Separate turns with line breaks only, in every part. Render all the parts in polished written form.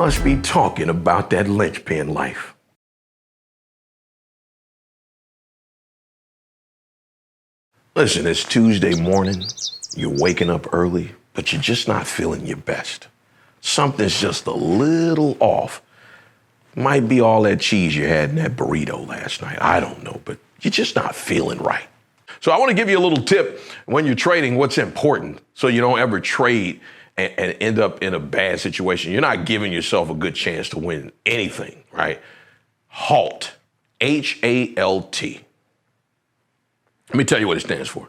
must be talking about that linchpin life. Listen, it's Tuesday morning. You're waking up early, but you're just not feeling your best. Something's just a little off. Might be all that cheese you had in that burrito last night. I don't know, but you're just not feeling right. So I want to give you a little tip when you're trading, what's important so you don't ever trade and end up in a bad situation. You're not giving yourself a good chance to win anything, right? HALT, H-A-L-T. Let me tell you what it stands for.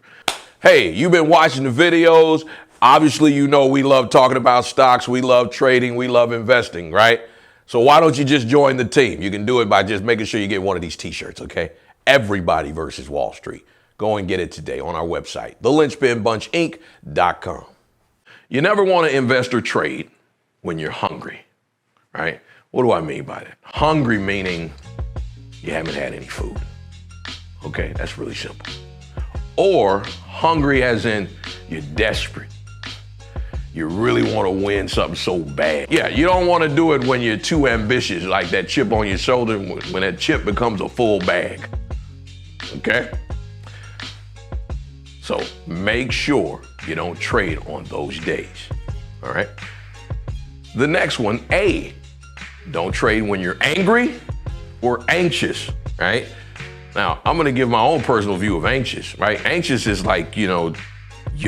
Hey, you've been watching the videos. Obviously, you know we love talking about stocks. We love trading. We love investing, right? So why don't you just join the team? You can do it by just making sure you get one of these t-shirts, okay? Everybody versus Wall Street. Go and get it today on our website, thelinchpinbunch.inc.com. You never want to invest or trade when you're hungry, right? What do I mean by that? Hungry meaning you haven't had any food. Okay, that's really simple. Or hungry as in you're desperate. You really want to win something so bad. Yeah, you don't want to do it when you're too ambitious, like that chip on your shoulder, when that chip becomes a full bag. Okay? So make sure you don't trade on those days. All right? The next one, A, don't trade when you're angry or anxious, right? Now, I'm going to give my own personal view of anxious, right? Anxious is like, you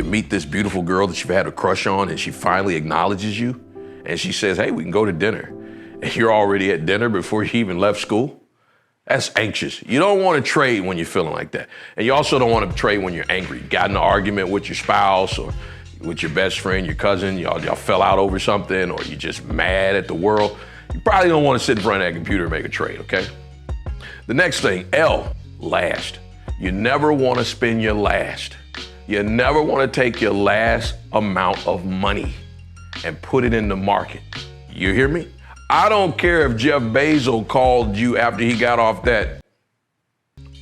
meet this beautiful girl that you've had a crush on and she finally acknowledges you and she says, hey, we can go to dinner. And you're already at dinner before you even left school. That's anxious. You don't want to trade when you're feeling like that. And you also don't want to trade when you're angry. You got in an argument with your spouse or with your best friend, your cousin, y'all fell out over something, or you're just mad at the world. You probably don't want to sit in front of that computer and make a trade, okay? The next thing, L, last. You never want to spend your last. You never want to take your last amount of money and put it in the market. You hear me? I don't care if Jeff Bezos called you after he got off that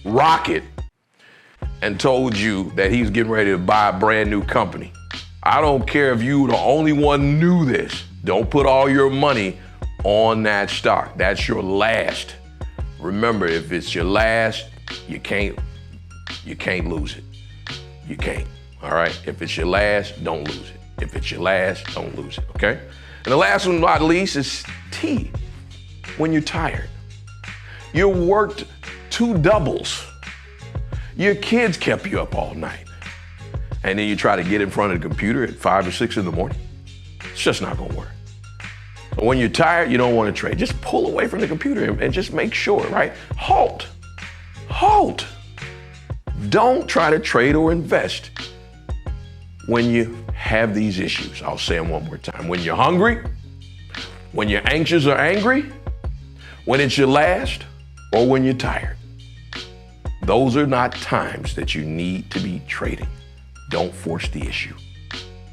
rocket and told you that he's getting ready to buy a brand new company. I don't care if you the only one knew this. Don't put all your money on that stock. That's your last. Remember, if it's your last, you can't lose it. You can't, all right? If it's your last, don't lose it. If it's your last, don't lose it, okay? And the last one, not least, is T, when you're tired. You worked 2 doubles. Your kids kept you up all night. And then you try to get in front of the computer at 5 or 6 in the morning. It's just not gonna work. So when you're tired, you don't want to trade. Just pull away from the computer and just make sure, right? HALT. HALT. Don't try to trade or invest when you have these issues. I'll say them one more time. When you're hungry, when you're anxious or angry, when it's your last, or when you're tired. Those are not times that you need to be trading. Don't force the issue.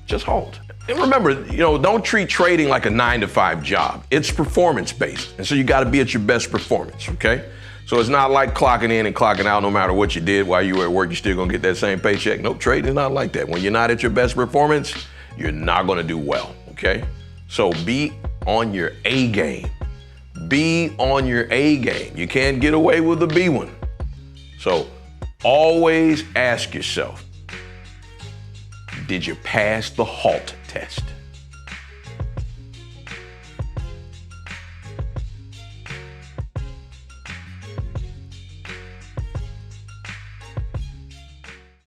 Just halt. And remember, don't treat trading like a 9-to-5 job. It's performance-based. And so you got to be at your best performance, okay? So it's not like clocking in and clocking out. No matter what you did while you were at work, you're still gonna get that same paycheck. Nope, trading is not like that. When you're not at your best performance, you're not gonna do well, okay? So be on your A game. Be on your A game. You can't get away with the B one. So always ask yourself, did you pass the HALT test?